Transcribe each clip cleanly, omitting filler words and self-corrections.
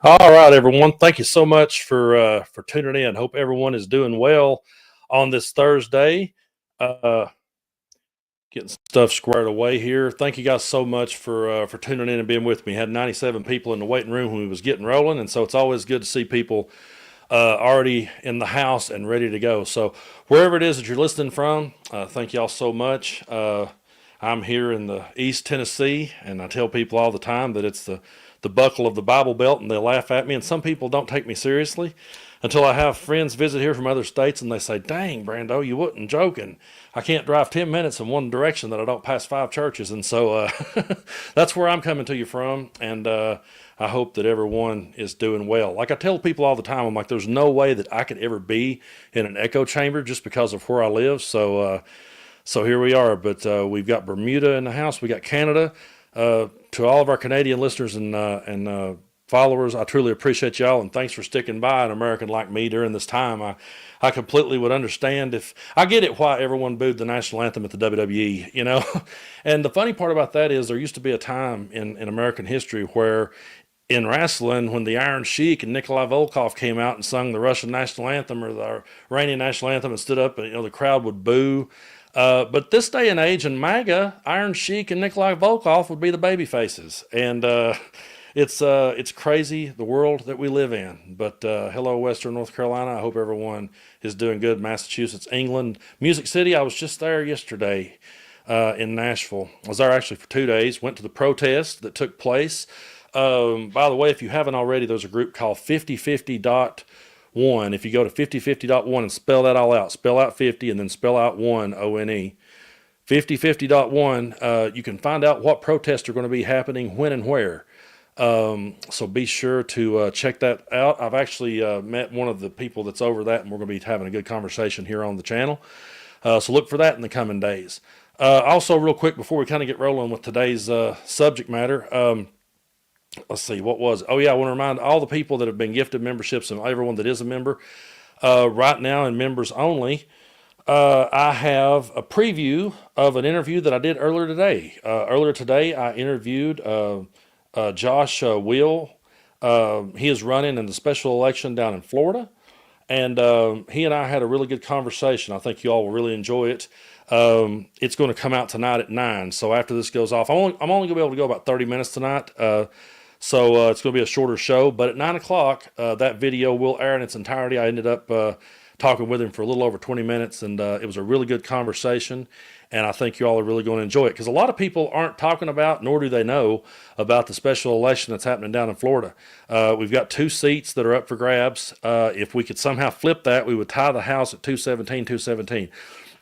All right, everyone. Thank you so much for tuning in. Hope everyone is doing well on this Thursday. Uh, Getting stuff squared away here. Thank you guys so much for tuning in and being with me. Had 97 people in the waiting room when we was getting rolling, and so it's always good to see people already in the house and ready to go. So wherever it is that you're listening from, thank y'all so much. I'm here in the East Tennessee, and I tell people all the time that it's the buckle of the Bible Belt, and they laugh at me. And some people don't take me seriously until I have friends visit here from other states, and they say, "Dang, Brando, you wasn't joking. I can't drive 10 minutes in one direction that I don't pass 5 churches." And so that's where I'm coming to you from. And I hope that everyone is doing well. Like I tell people all the time, I'm like, there's no way that I could ever be in an echo chamber just because of where I live. So here we are. But we've got Bermuda in the house. We got Canada. To all of our Canadian listeners and followers, I truly appreciate y'all, and thanks for sticking by an American like me during this time. I completely would understand if I get it why everyone booed the national anthem at the WWE, you know. And the funny part about that is there used to be a time in American history where in wrestling, when the Iron Sheik and Nikolai Volkov came out and sung the Russian national anthem or the Iranian national anthem and stood up, and the crowd would boo. But this day and age in MAGA, Iron Sheik and Nikolai Volkov would be the baby faces, and it's crazy the world that we live in. But hello, Western North Carolina. I hope everyone is doing good. Massachusetts, England, Music City. I was just there yesterday in Nashville. I was there actually for 2 days. Went to the protest that took place. By the way, if you haven't already, there's a group called 5050.one. If you go to 5050.one and spell that all out, spell out 50 and then spell out 1, ONE. 5050.one, you can find out what protests are going to be happening, when and where. So be sure to check that out. I've actually met one of the people that's over that, and we're going to be having a good conversation here on the channel. So look for that in the coming days. Also, real quick, before we kind of get rolling with today's subject matter, let's see, what was it? Oh, yeah, I want to remind all the people that have been gifted memberships and everyone that is a member. Right now, in members only, I have a preview of an interview that I did earlier today. Earlier today, I interviewed Josh Will. He is running in the special election down in Florida. And he and I had a really good conversation. I think you all will really enjoy it. It's going to come out tonight at 9. So after this goes off, I'm only going to be able to go about 30 minutes tonight. So it's going to be a shorter show. But at 9 o'clock, that video will air in its entirety. I ended up talking with him for a little over 20 minutes, and it was a really good conversation. And I think you all are really going to enjoy it because a lot of people aren't talking about, nor do they know about the special election that's happening down in Florida. We've got 2 seats that are up for grabs. If we could somehow flip that, we would tie the House at 217.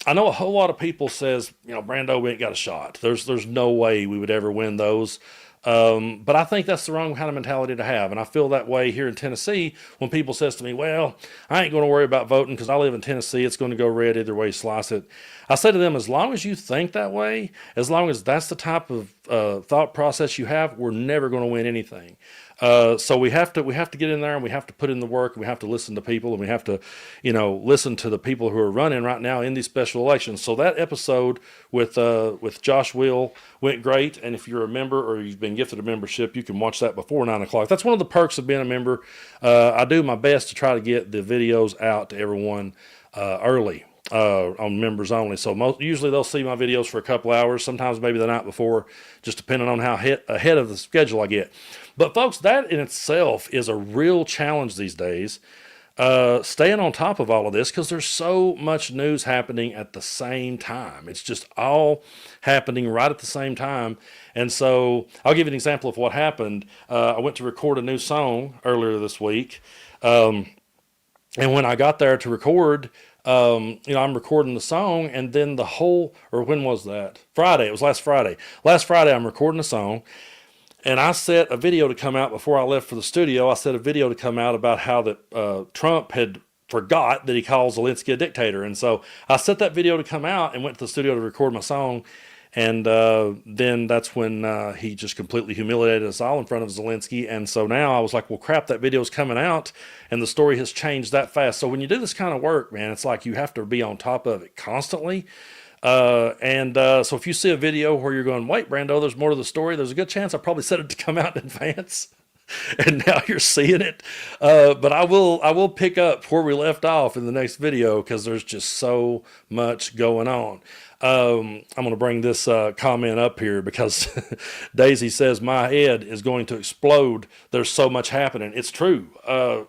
I know a whole lot of people says, Brando, we ain't got a shot. There's no way we would ever win those. But I think that's the wrong kind of mentality to have. And I feel that way here in Tennessee when people says to me, well, I ain't going to worry about voting because I live in Tennessee. It's going to go red either way you slice it. I say to them, as long as you think that way, as long as that's the type of thought process you have, we're never going to win anything. So we have to get in there, and we have to put in the work, and we have to listen to people, and we have to, listen to the people who are running right now in these special elections. So that episode with Josh Will went great. And if you're a member or you've been gifted a membership, you can watch that before 9 o'clock. That's one of the perks of being a member. I do my best to try to get the videos out to everyone early. On members only. So usually they'll see my videos for a couple hours, sometimes maybe the night before, just depending on how ahead of the schedule I get. But folks, that in itself is a real challenge these days, staying on top of all of this because there's so much news happening at the same time. It's just all happening right at the same time. And so I'll give you an example of what happened. I went to record a new song earlier this week. And when I got there to record, I'm recording the song, and then when was that? Friday. It was last Friday. Last Friday, I'm recording the song, and I set a video to come out before I left for the studio. I set a video to come out about how that Trump had forgot that he calls Zelensky a dictator. And so I set that video to come out and went to the studio to record my song. And then that's when he just completely humiliated us all in front of Zelensky. And so now I was like, well, crap, that video's coming out, and the story has changed that fast. So when you do this kind of work, man, it's like you have to be on top of it constantly. So if you see a video where you're going, wait, Brando, there's more to the story, there's a good chance I probably set it to come out in advance. and now you're seeing it. But I will pick up where we left off in the next video because there's just so much going on. I'm going to bring this comment up here because Daisy says my head is going to explode. There's so much happening. It's true.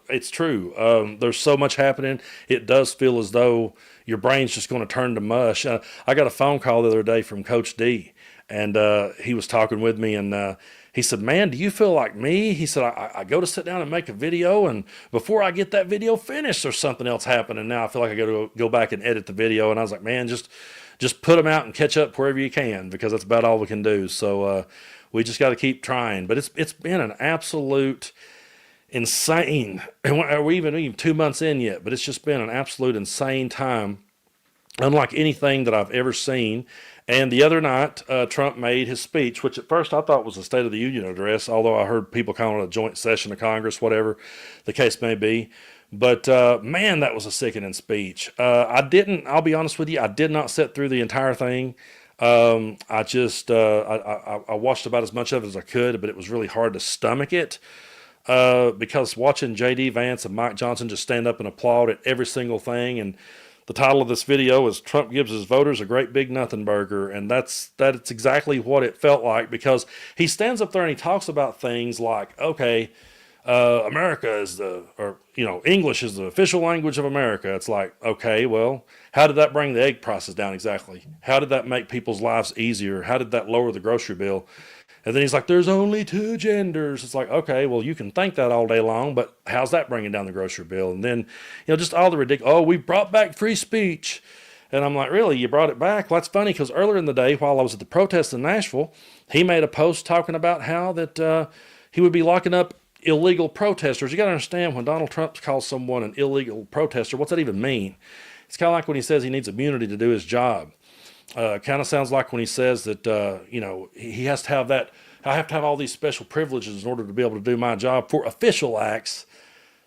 It's true. There's so much happening. It does feel as though your brain's just going to turn to mush. I got a phone call the other day from Coach D, and he was talking with me, and he said, man, do you feel like me? He said, I go to sit down and make a video, and before I get that video finished, there's something else happening. Now I feel like I got to go back and edit the video. And I was like, man, just put them out and catch up wherever you can, because that's about all we can do. So we just got to keep trying. But it's been an absolute insane, and we're even 2 months in yet, but it's just been an absolute insane time, unlike anything that I've ever seen. And the other night, Trump made his speech, which at first I thought was a State of the Union address, although I heard people calling it a joint session of Congress, whatever the case may be. But man, that was a sickening speech. I'll be honest with you, I did not sit through the entire thing. I watched about as much of it as I could, but it was really hard to stomach it. Because watching J.D. Vance and Mike Johnson just stand up and applaud at every single thing, and the title of this video is Trump gives his voters a great big nothing burger. And that's exactly what it felt like, because he stands up there and he talks about things like, okay, America is English is the official language of America. It's like, okay, well, how did that bring the egg prices down exactly? How did that make people's lives easier? How did that lower the grocery bill? And then he's like, there's only two genders. It's like, okay, well, you can think that all day long, but how's that bringing down the grocery bill? And then, just all the ridiculous, we brought back free speech. And I'm like, really, you brought it back? Well, that's funny, because earlier in the day, while I was at the protest in Nashville, he made a post talking about how that he would be locking up illegal protesters. You got to understand, when Donald Trump calls someone an illegal protester, what's that even mean? It's kind of like when he says he needs immunity to do his job. Kind of sounds like when he says that, he has to have that. I have to have all these special privileges in order to be able to do my job for official acts.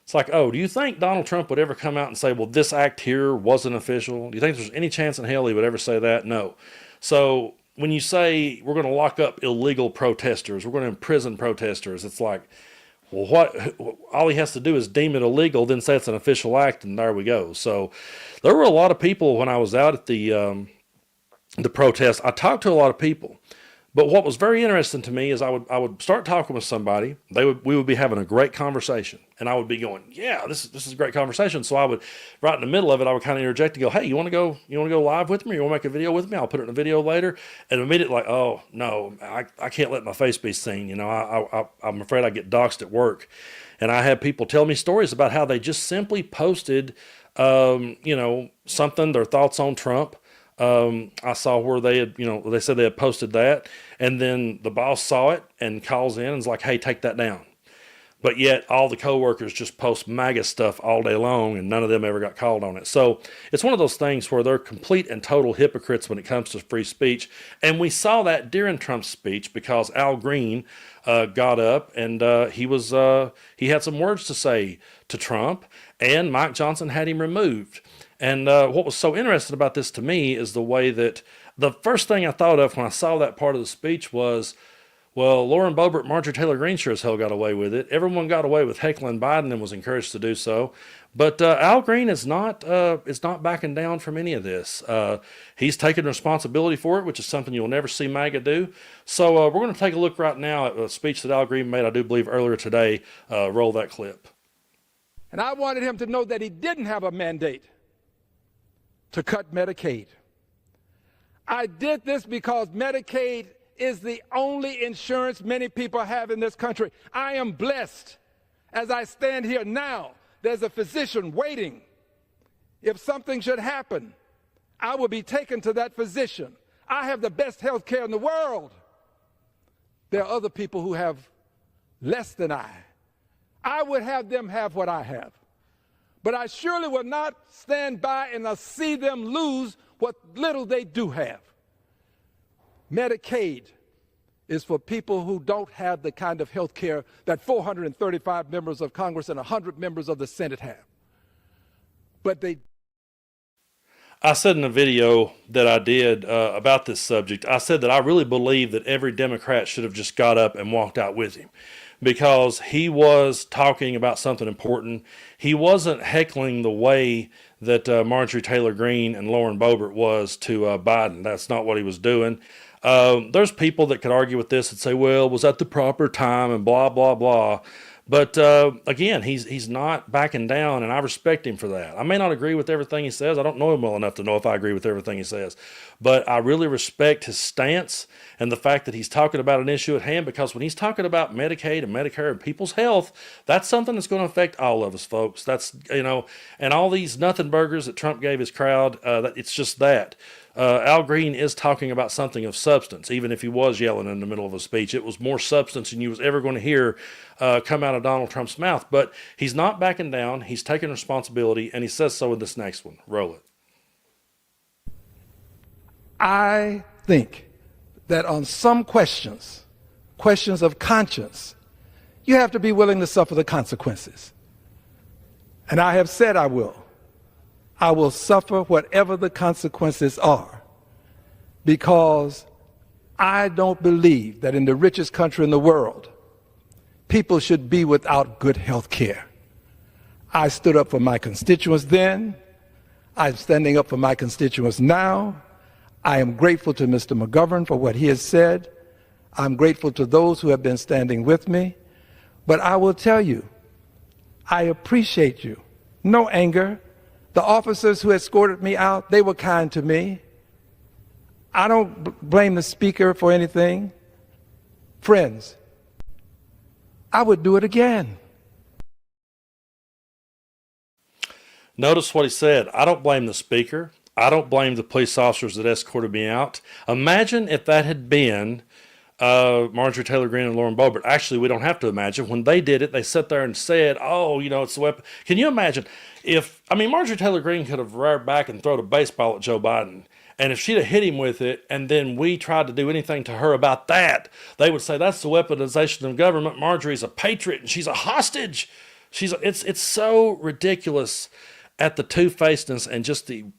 It's like, oh, do you think Donald Trump would ever come out and say, well, this act here wasn't official? Do you think there's any chance in hell he would ever say that? No. So when you say we're going to lock up illegal protesters, we're going to imprison protesters, it's like, well, what? All he has to do is deem it illegal, then say it's an official act, and there we go. So there were a lot of people when I was out at the protest. I talked to a lot of people, but what was very interesting to me is I would start talking with somebody. We would be having a great conversation, and I would be going, yeah, this is a great conversation. So I would, right in the middle of it, I would kind of interject and go, hey, you want to go live with me? Or you want to make a video with me? I'll put it in a video later. And immediately, like, oh no, I can't let my face be seen. I'm afraid I get doxxed at work. And I had people tell me stories about how they just simply posted, something, their thoughts on Trump. I saw where they said they had posted that, and then the boss saw it and calls in and is like, hey, take that down. But yet all the coworkers just post MAGA stuff all day long, and none of them ever got called on it. So it's one of those things where they're complete and total hypocrites when it comes to free speech. And we saw that during Trump's speech, because Al Green got up and he had some words to say to Trump, and Mike Johnson had him removed. And what was so interesting about this to me is the way that the first thing I thought of when I saw that part of the speech was, well, Lauren Boebert, Marjorie Taylor Greene sure as hell got away with it. Everyone got away with heckling Biden and was encouraged to do so. But Al Green is not backing down from any of this. He's taking responsibility for it, which is something you'll never see MAGA do. So we're going to take a look right now at a speech that Al Green made, I do believe, earlier today. Roll that clip. And I wanted him to know that he didn't have a mandate to cut Medicaid. I did this because Medicaid is the only insurance many people have in this country. I am blessed. As I stand here now, there's a physician waiting. If something should happen, I will be taken to that physician. I have the best health care in the world. There are other people who have less than I. I would have them have what I have. But I surely will not stand by and see them lose what little they do have. Medicaid is for people who don't have the kind of health care that 435 members of Congress and 100 members of the Senate have. But I said in a video that I did about this subject, I said that I really believe that every Democrat should have just got up and walked out with him. because he was talking about something important. He wasn't heckling the way that Marjorie Taylor Greene and Lauren Boebert was to Biden. That's not what he was doing. There's people that could argue with this and say, well, was that the proper time and blah, blah, blah. But again, he's not backing down, and I respect him for that. I may not agree with everything he says. I don't know him well enough to know if I agree with everything he says. But I really respect his stance and the fact that he's talking about an issue at hand, because when he's talking about Medicaid and Medicare and people's health, that's something that's going to affect all of us, folks. That's, and all these nothing burgers that Trump gave his crowd, it's just that. Al Green is talking about something of substance, even if he was yelling in the middle of a speech. It was more substance than you was ever going to hear come out of Donald Trump's mouth. But he's not backing down. He's taking responsibility, and he says so in this next one. Roll it. I think that on some questions of conscience, you have to be willing to suffer the consequences. And I have said I will. I will suffer whatever the consequences are, because I don't believe that in the richest country in the world, people should be without good health care. I stood up for my constituents then. I'm standing up for my constituents now. I am grateful to Mr. McGovern for what he has said. I'm grateful to those who have been standing with me. But I will tell you, I appreciate you. No anger. The officers who escorted me out, they were kind to me. I don't blame the speaker for anything. Friends, I would do it again. Notice what he said. I don't blame the speaker. I don't blame the police officers that escorted me out. Imagine if that had been Marjorie Taylor Greene and Lauren Boebert. Actually, we don't have to imagine. When they did it, they sat there and said, oh, it's the weapon. Can you imagine if, Marjorie Taylor Greene could have reared back and thrown a baseball at Joe Biden. And if she'd have hit him with it, and then we tried to do anything to her about that, they would say, that's the weaponization of government. Marjorie's a patriot and she's a hostage. It's so ridiculous at the two-facedness and just the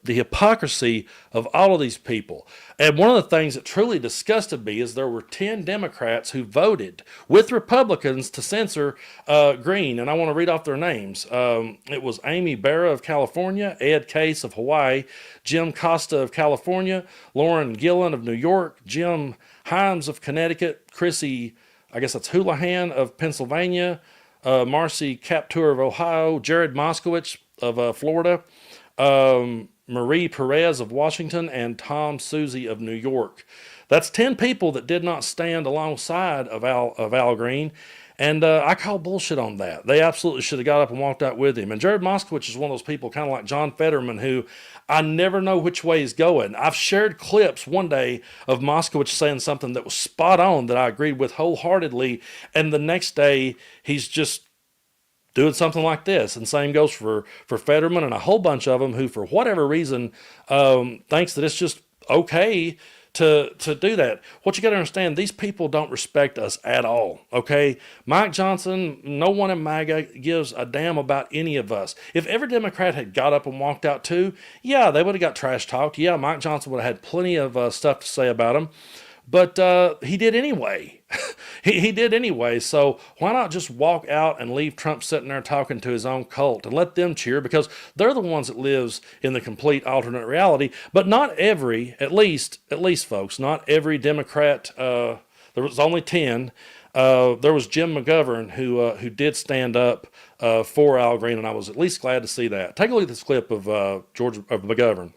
hypocrisy of all of these people. And one of the things that truly disgusted me is there were 10 Democrats who voted with Republicans to censor Green. And I want to read off their names. It was Amy Barra of California, Ed Case of Hawaii, Jim Costa of California, Lauren Gillen of New York, Jim Himes of Connecticut, Chrissy, I guess that's Houlihan of Pennsylvania, Marcy Kaptur of Ohio, Jared Moskowitz of Florida, Marie Perez of Washington, and Tom Suzy of New York. That's 10 people that did not stand alongside of Al Green, and I call bullshit on that. They absolutely should have got up and walked out with him. And Jared Moskowitz is one of those people, kind of like John Fetterman, who I never know which way he's going. I've shared clips one day of Moskowitz saying something that was spot on that I agreed with wholeheartedly, and the next day he's just doing something like this. And same goes for Fetterman and a whole bunch of them who, for whatever reason, thinks that it's just okay to do that. What you got to understand, these people don't respect us at all, okay? Mike Johnson, no one in MAGA gives a damn about any of us. If every Democrat had got up and walked out too, yeah, they would have got trash talked. Yeah, Mike Johnson would have had plenty of stuff to say about him. But he did anyway. he did anyway. So why not just walk out and leave Trump sitting there talking to his own cult and let them cheer, because they're the ones that lives in the complete alternate reality. But not every, at least folks, not every Democrat. There was only 10. There was Jim McGovern who did stand up for Al Green, and I was at least glad to see that. Take a look at this clip of McGovern.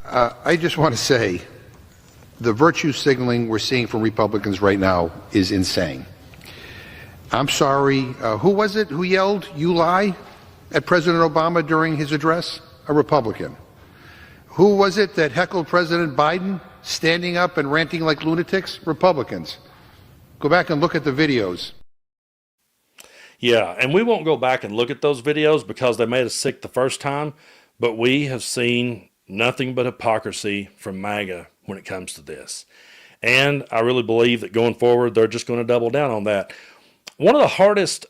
I just want to say, the virtue signaling we're seeing from Republicans right now is insane. I'm sorry, who was it who yelled, "You lie," at President Obama during his address? A Republican. Who was it that heckled President Biden, standing up and ranting like lunatics? Republicans. Go back and look at the videos. Yeah, and we won't go back and look at those videos because they made us sick the first time, but we have seen nothing but hypocrisy from MAGA when it comes to this. And I really believe that going forward, they're just going to double down on that. One of the hardest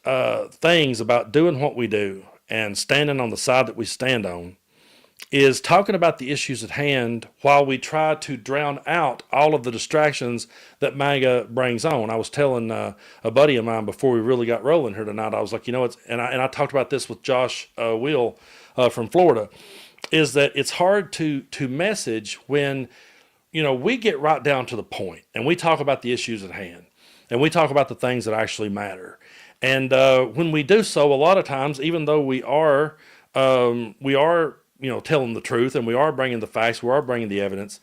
things about doing what we do and standing on the side that we stand on is talking about the issues at hand while we try to drown out all of the distractions that MAGA brings on. I was telling a buddy of mine before we really got rolling here tonight, I was like, I talked about this with Josh Will from Florida, is that it's hard to message when, we get right down to the point and we talk about the issues at hand and we talk about the things that actually matter. And when we do so, a lot of times, even though we are telling the truth and we are bringing the facts, we are bringing the evidence,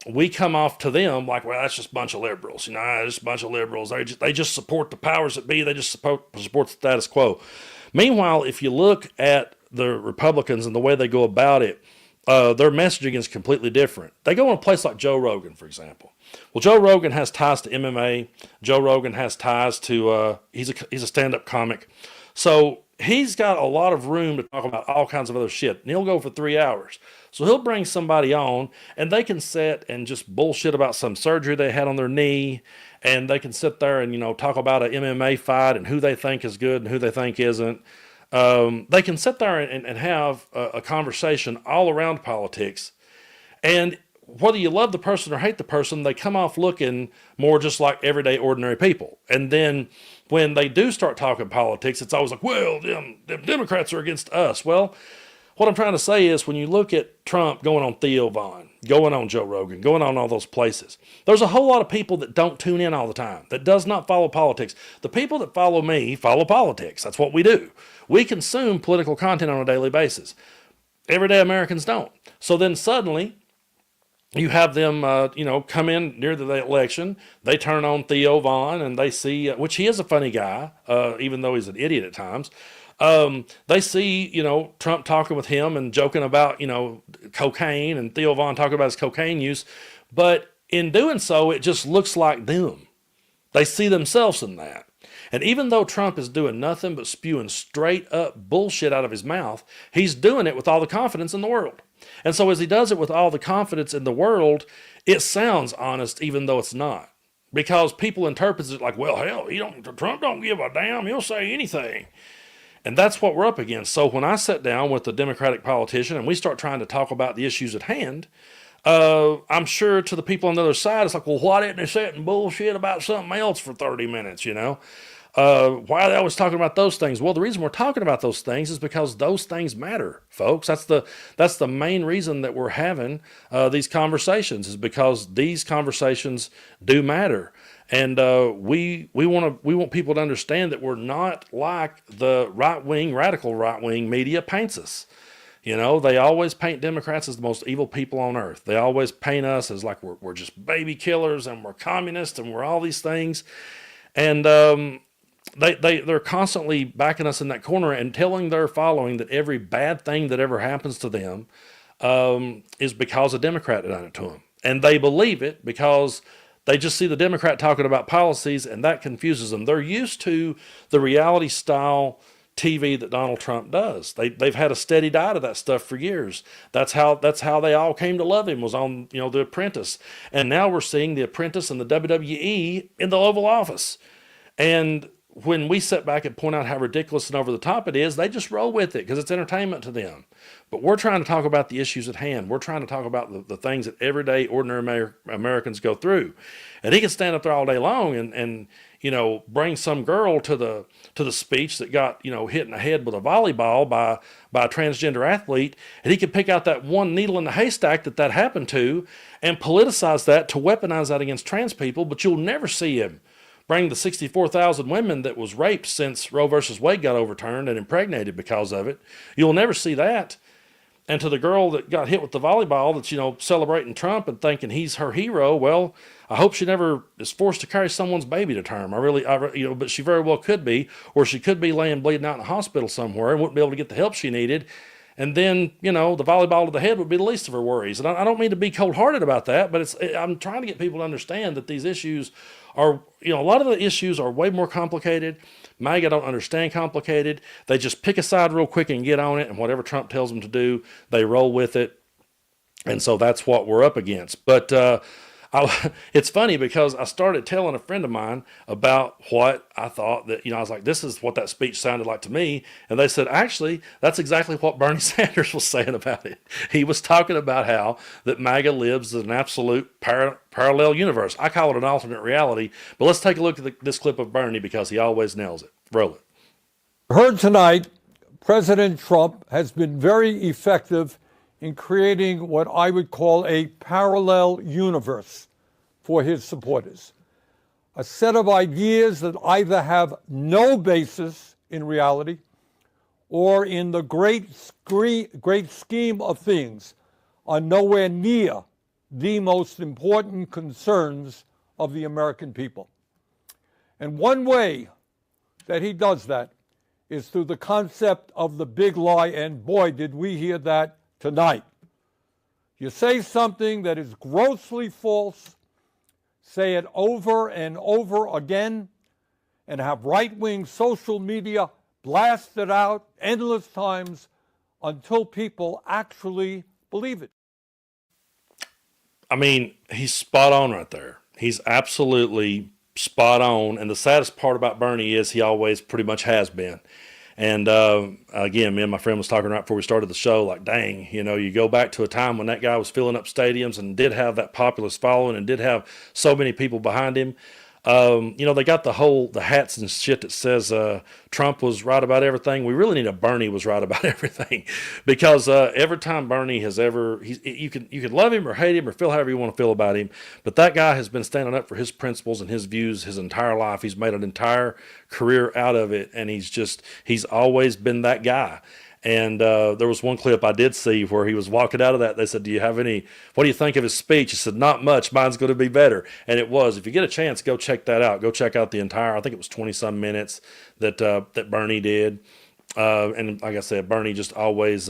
we come off to them like, well, that's just a bunch of liberals. Just a bunch of liberals. They just support the powers that be. They just support the status quo. Meanwhile, if you look at the Republicans and the way they go about it, their messaging is completely different. They go in a place like Joe Rogan, for example. Well, Joe Rogan has ties to MMA. Joe Rogan has ties to, he's a stand-up comic. So he's got a lot of room to talk about all kinds of other shit. And he'll go for 3 hours. So he'll bring somebody on and they can sit and just bullshit about some surgery they had on their knee. And they can sit there and, talk about an MMA fight and who they think is good and who they think isn't. They can sit there and have a conversation all around politics. And whether you love the person or hate the person, they come off looking more just like everyday, ordinary people. And then when they do start talking politics, it's always like, well, them Democrats are against us. Well, what I'm trying to say is when you look at Trump going on Theo Vaughn, going on Joe Rogan, going on all those places, there's a whole lot of people that don't tune in all the time, that does not follow politics. The people that follow me follow politics. That's what we do. We consume political content on a daily basis. Everyday Americans don't. So then suddenly you have them, come in near the election. They turn on Theo Vaughn and they see, which he is a funny guy, even though he's an idiot at times. They see, Trump talking with him and joking about, cocaine, and Theo Vaughn talking about his cocaine use. But in doing so, it just looks like them. They see themselves in that. And even though Trump is doing nothing but spewing straight up bullshit out of his mouth, he's doing it with all the confidence in the world. And so as he does it with all the confidence in the world, it sounds honest even though it's not. Because people interpret it like, well, hell, Trump don't give a damn. He'll say anything. And that's what we're up against. So when I sit down with the Democratic politician and we start trying to talk about the issues at hand, I'm sure to the people on the other side, it's like, well, why didn't they sit and bullshit about something else for 30 minutes, Why are they always talking about those things? Well, the reason we're talking about those things is because those things matter, folks. That's the main reason that we're having these conversations, is because these conversations do matter. And we want people to understand that we're not like the radical right wing media paints us. They always paint Democrats as the most evil people on earth. They always paint us as like we're just baby killers and we're communists and we're all these things. And they're constantly backing us in that corner and telling their following that every bad thing that ever happens to them is because a Democrat done it to them. And they believe it because they just see the Democrat talking about policies and that confuses them. They're used to the reality style TV that Donald Trump does. They've had a steady diet of that stuff for years. That's how they all came to love him, was on The Apprentice. And now we're seeing The Apprentice and the WWE in the Oval Office. And when we sit back and point out how ridiculous and over the top it is, they just roll with it because it's entertainment to them. But we're trying to talk about the issues at hand. We're trying to talk about the things that everyday, ordinary Americans go through. And he can stand up there all day long and bring some girl to the speech that got, hit in the head with a volleyball by a transgender athlete. And he could pick out that one needle in the haystack that happened to and politicize that to weaponize that against trans people. But you'll never see him bring the 64,000 women that was raped since Roe versus Wade got overturned and impregnated because of it. You'll never see that. And to the girl that got hit with the volleyball that's, celebrating Trump and thinking he's her hero, well, I hope she never is forced to carry someone's baby to term. But she very well could be, or she could be laying bleeding out in a hospital somewhere and wouldn't be able to get the help she needed. And then, the volleyball to the head would be the least of her worries. And I don't mean to be cold-hearted about that, but I'm trying to get people to understand that these issues are, a lot of the issues are way more complicated. MAGA don't understand complicated. They just pick a side real quick and get on it, and whatever Trump tells them to do, they roll with it. And so that's what we're up against. But It's funny because I started telling a friend of mine about what I thought that, I was like, this is what that speech sounded like to me. And they said, actually, that's exactly what Bernie Sanders was saying about it. He was talking about how that MAGA lives in an absolute parallel universe. I call it an alternate reality. But let's take a look at this clip of Bernie because he always nails it. Roll it. Heard tonight, President Trump has been very effective in creating what I would call a parallel universe for his supporters. A set of ideas that either have no basis in reality or in the great scheme of things are nowhere near the most important concerns of the American people. And one way that he does that is through the concept of the big lie, and boy, did we hear that tonight. You say something that is grossly false, say it over and over again, and have right-wing social media blast it out endless times until people actually believe it. I mean, he's spot on right there. He's absolutely spot on. And the saddest part about Bernie is he always pretty much has been. And again, me and my friend was talking right before we started the show, like, dang, you go back to a time when that guy was filling up stadiums and did have that populist following and did have so many people behind him. They got the hats and shit that says Trump was right about everything. We really need a Bernie was right about everything, because every time Bernie has you can love him or hate him or feel however you want to feel about him, but that guy has been standing up for his principles and his views his entire life. He's made an entire career out of it, and he's always been that guy. And there was one clip I did see where he was walking out of that. They said, what do you think of his speech? He said, not much. Mine's going to be better. And it was. If you get a chance, go check that out. Go check out the entire, I think it was 20-some minutes that Bernie did. And like I said, Bernie just always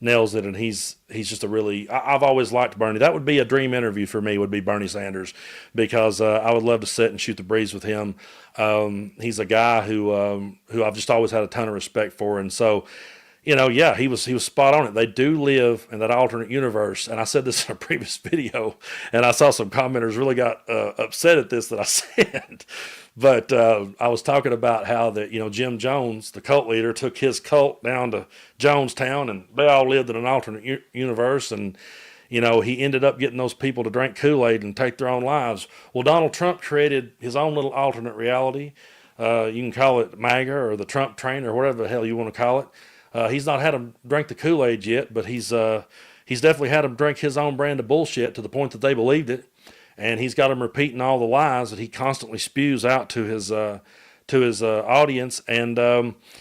nails it. And he's just I've always liked Bernie. That would be a dream interview for me, would be Bernie Sanders, because I would love to sit and shoot the breeze with him. He's a guy who I've just always had a ton of respect for. And so, he was spot on it. They do live in that alternate universe. And I said this in a previous video, and I saw some commenters really got upset at this that I said. But I was talking about how that, Jim Jones, the cult leader, took his cult down to Jonestown, and they all lived in an alternate universe. And, he ended up getting those people to drink Kool-Aid and take their own lives. Well, Donald Trump created his own little alternate reality. You can call it MAGA or the Trump train or whatever the hell you want to call it. He's not had them drink the Kool-Aid yet, but he's definitely had them drink his own brand of bullshit to the point that they believed it, and he's got them repeating all the lies that he constantly spews out to his audience. And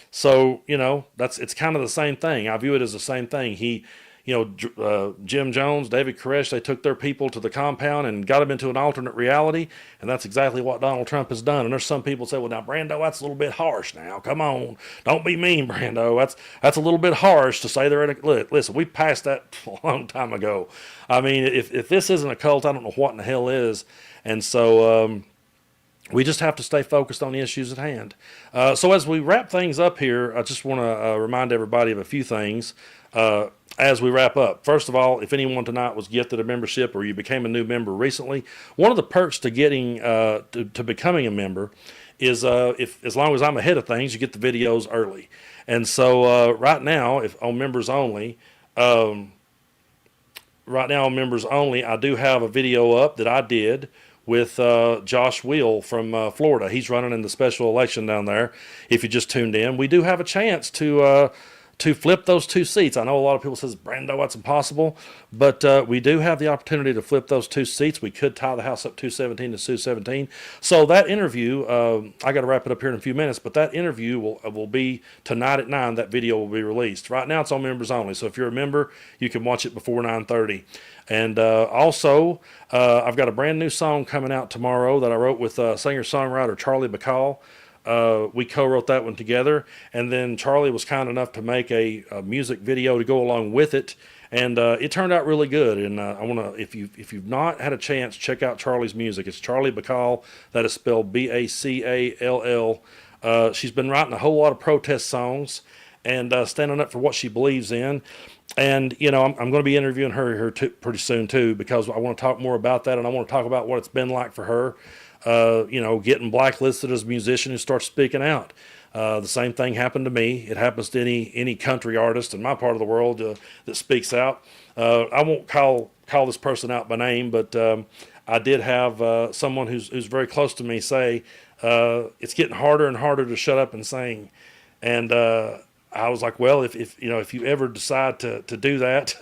so it's kind of the same thing. I view it as the same thing. Jim Jones, David Koresh, they took their people to the compound and got them into an alternate reality, and that's exactly what Donald Trump has done. And there's some people say, well, now, Brando, that's a little bit harsh now. Come on. Don't be mean, Brando. That's a little bit harsh to say they're in a... Listen, we passed that a long time ago. I mean, if this isn't a cult, I don't know what in the hell is. And so... we just have to stay focused on the issues at hand. So as we wrap things up here, I just want to remind everybody of a few things as we wrap up. First of all, if anyone tonight was gifted a membership or you became a new member recently, one of the perks to getting to becoming a member is if as long as I'm ahead of things, you get the videos early. And so right now, if on members only, I do have a video up that I did with Josh Wheel from Florida. He's running in the special election down there. If you just tuned in, we do have a chance to flip those two seats. I know a lot of people says, Brando, that's impossible, but we do have the opportunity to flip those two seats. We could tie the House up 217 to 217. So that interview, I got to wrap it up here in a few minutes, but that interview will be tonight at 9. That video will be released. Right now it's on members only, so if you're a member, you can watch it before 9:30. And also, I've got a brand new song coming out tomorrow that I wrote with singer-songwriter Charlie Bacall. We co-wrote that one together, and then Charlie was kind enough to make a music video to go along with it, and it turned out really good. And I want to, if you've not had a chance, check out Charlie's music. It's Charlie Bacall. That is spelled Bacall. She's been writing a whole lot of protest songs and standing up for what she believes in. And I'm going to be interviewing her here pretty soon too, because I want to talk more about that, and I want to talk about what it's been like for her, getting blacklisted as a musician who starts speaking out. The same thing happened to me. It happens to any country artist in my part of the world that speaks out. I won't call this person out by name, but I did have someone who's very close to me say it's getting harder and harder to shut up and sing, and I was like, well, if you ever decide to do that,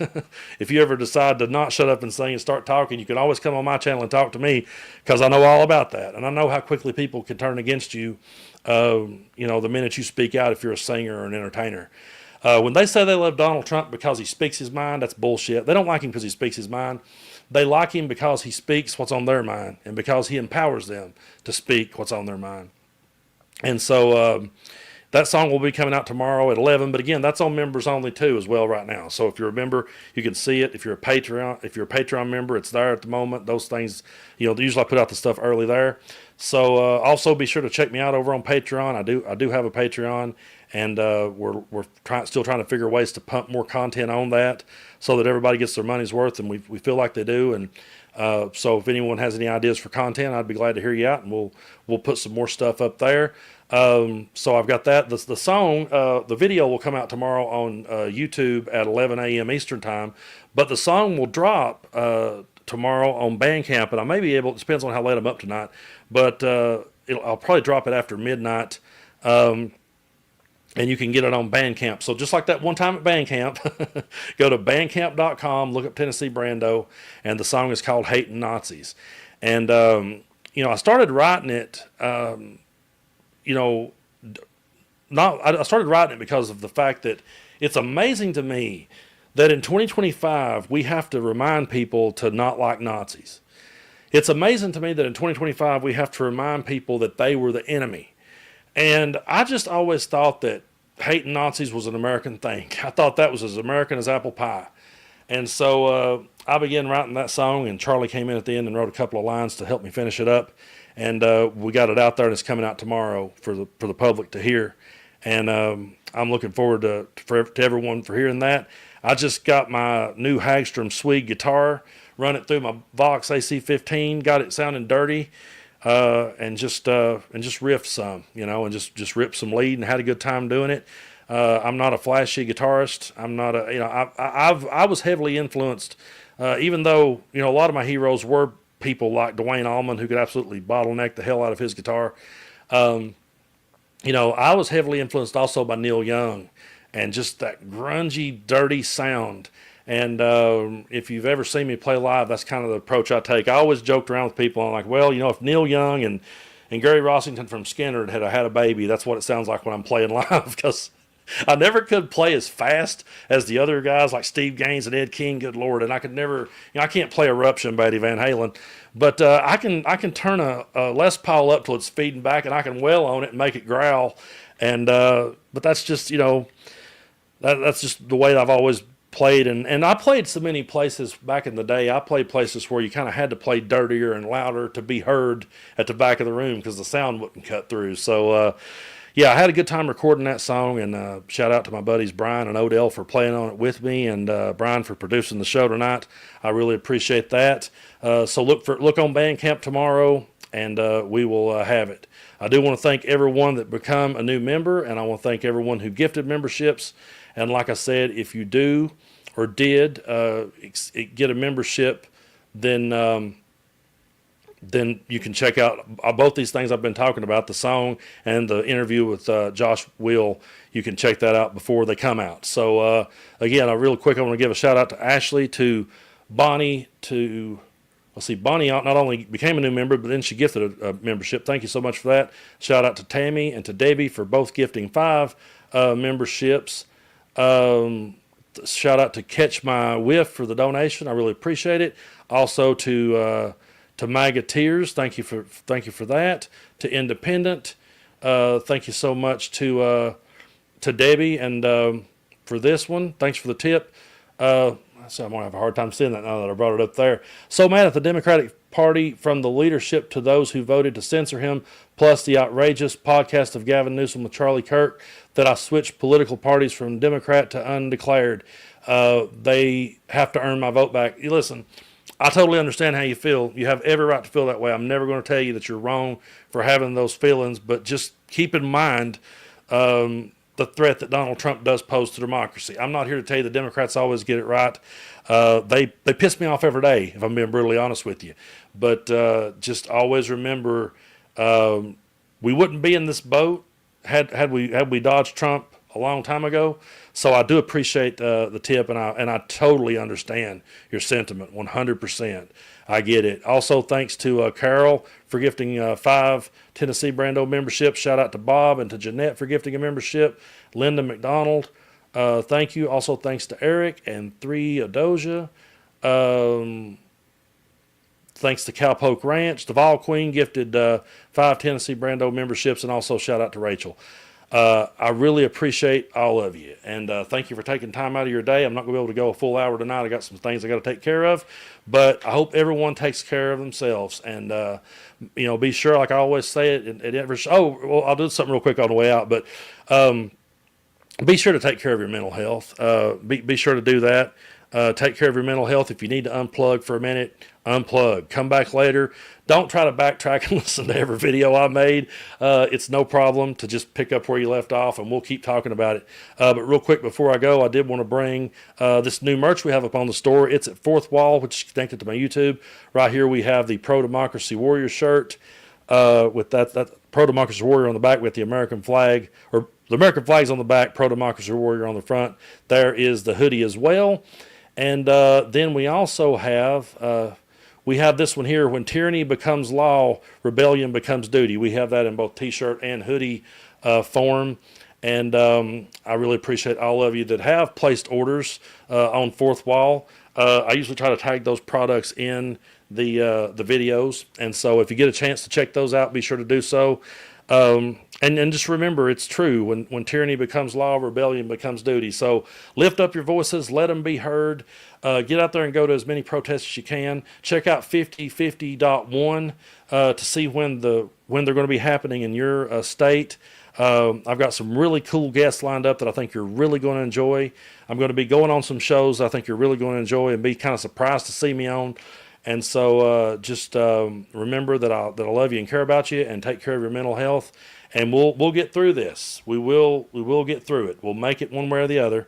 if you ever decide to not shut up and sing and start talking, you can always come on my channel and talk to me, because I know all about that, and I know how quickly people can turn against you. The minute you speak out, if you're a singer or an entertainer. When they say they love Donald Trump because he speaks his mind, that's bullshit. They don't like him because he speaks his mind. They like him because he speaks what's on their mind, and because he empowers them to speak what's on their mind. And so that song will be coming out tomorrow at 11. But again, that's on members only too as well right now. So if you're a member, you can see it. If you're a Patreon member, it's there at the moment. Those things, usually I put out the stuff early there. So also be sure to check me out over on Patreon. I do have a Patreon, and we're still trying to figure ways to pump more content on that, so that everybody gets their money's worth, and we feel like they do. And so if anyone has any ideas for content, I'd be glad to hear you out, and we'll put some more stuff up there. So I've got that. The song, the video will come out tomorrow on YouTube at 11 a.m. Eastern time, but the song will drop tomorrow on Bandcamp, and I may be able, it depends on how late I'm up tonight, but I'll probably drop it after midnight, and you can get it on Bandcamp. So just like that one time at Bandcamp, go to bandcamp.com, look up Tennessee Brando, and the song is called Hating Nazis. And, I started writing it, I started writing it because of the fact that it's amazing to me that in 2025 we have to remind people to not like Nazis. It's amazing to me that in 2025 we have to remind people that they were the enemy. And I just always thought that hating Nazis was an American thing. I thought that was as American as apple pie. And so I began writing that song, and Charlie came in at the end and wrote a couple of lines to help me finish it up. And we got it out there, and it's coming out tomorrow for the public to hear. And I'm looking forward to everyone for hearing that. I just got my new Hagstrom Swede guitar, run it through my Vox AC-15, got it sounding dirty, and just riffed some, and just ripped some lead and had a good time doing it. I'm not a flashy guitarist. I'm not I was heavily influenced, even though a lot of my heroes were people like Dwayne Allman, who could absolutely bottleneck the hell out of his guitar. I was heavily influenced also by Neil Young, and just that grungy, dirty sound. And if you've ever seen me play live, that's kind of the approach I take. I always joked around with people. I'm like, well, if Neil Young and Gary Rossington from Skinner had a baby, that's what it sounds like when I'm playing live, because I never could play as fast as the other guys like Steve Gaines and Ed King, good Lord. And I could never, I can't play Eruption by Eddie Van Halen, but I can turn a Les Paul up till it's feeding back, and I can wail on it and make it growl. And but that's just, that's just the way I've always played. And I played so many places back in the day. I played places where you kind of had to play dirtier and louder to be heard at the back of the room, because the sound wouldn't cut through. So, yeah, I had a good time recording that song, and shout out to my buddies Brian and Odell for playing on it with me, and Brian for producing the show tonight. I really appreciate that. So look on Bandcamp tomorrow, and we will have it. I do want to thank everyone that become a new member, and I want to thank everyone who gifted memberships. And like I said, if you do or did get a membership, then you can check out both these things I've been talking about, the song and the interview with Josh Will. You can check that out before they come out. So, again, real quick, I want to give a shout out to Ashley, to Bonnie, Bonnie not only became a new member, but then she gifted a membership. Thank you so much for that. Shout out to Tammy and to Debbie for both gifting 5 memberships. Shout out to Catch My Whiff for the donation. I really appreciate it. Also to MAGA Tears, thank you for that. To Independent, thank you so much to Debbie, and for this one, thanks for the tip. So I'm going to have a hard time seeing that now that I brought it up there. So mad at the Democratic Party, from the leadership to those who voted to censor him, plus the outrageous podcast of Gavin Newsom with Charlie Kirk, that I switched political parties from Democrat to undeclared. They have to earn my vote back. You listen, I totally understand how you feel. You have every right to feel that way. I'm never going to tell you that you're wrong for having those feelings, but just keep in mind the threat that Donald Trump does pose to democracy. I'm not here to tell you the Democrats always get it right. They piss me off every day, if I'm being brutally honest with you. But just always remember, we wouldn't be in this boat had we dodged Trump a long time ago. So I do appreciate the tip, and I totally understand your sentiment, 100%. I get it. Also, thanks to Carol for gifting 5 Tennessee Brando memberships. Shout out to Bob and to Jeanette for gifting a membership. Linda McDonald, thank you. Also, thanks to Eric and 3 Adoja. Thanks to Cowpoke Ranch. The Vol Queen gifted 5 Tennessee Brando memberships, and also shout out to Rachel. I really appreciate all of you, and thank you for taking time out of your day. I'm not going to be able to go a full hour tonight. I got some things I got to take care of, but I hope everyone takes care of themselves. And be sure, like I always say it. I'll do something real quick on the way out, but be sure to take care of your mental health. Be sure to do that. Take care of your mental health. If you need to unplug for a minute, unplug. Come back later. Don't try to backtrack and listen to every video I made. It's no problem to just pick up where you left off, and we'll keep talking about it. But real quick before I go, I did want to bring this new merch we have up on the store. It's at Fourth Wall, which is connected to my YouTube. Right here we have the Pro-Democracy Warrior shirt with that Pro-Democracy Warrior on the back with the American flag, or the American flag's on the back, Pro-Democracy Warrior on the front. There is the hoodie as well. And then we also have this one here: when tyranny becomes law, rebellion becomes duty. We have that in both t-shirt and hoodie form. And I really appreciate all of you that have placed orders on Fourth Wall. I usually try to tag those products in the videos. And so if you get a chance to check those out, be sure to do so. And just remember, it's true. When tyranny becomes law, rebellion becomes duty. So lift up your voices, let them be heard. Get out there and go to as many protests as you can. Check out 5050.1 to see when they're going to be happening in your state. I've got some really cool guests lined up that I think you're really going to enjoy. I'm going to be going on some shows I think you're really going to enjoy and be kind of surprised to see me on. And so just remember that I love you and care about you, and take care of your mental health. And we'll get through this. We will get through it. We'll make it one way or the other.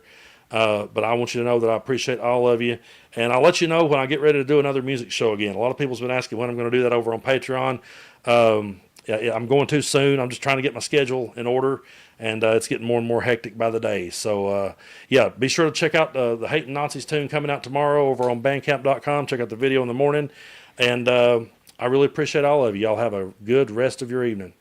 But I want you to know that I appreciate all of you. And I'll let you know when I get ready to do another music show again. A lot of people's been asking when I'm going to do that over on Patreon. I'm going to soon. I'm just trying to get my schedule in order, and it's getting more and more hectic by the day. So, be sure to check out the Hating Nazis tune coming out tomorrow over on Bandcamp.com. Check out the video in the morning. And I really appreciate all of you. Y'all have a good rest of your evening.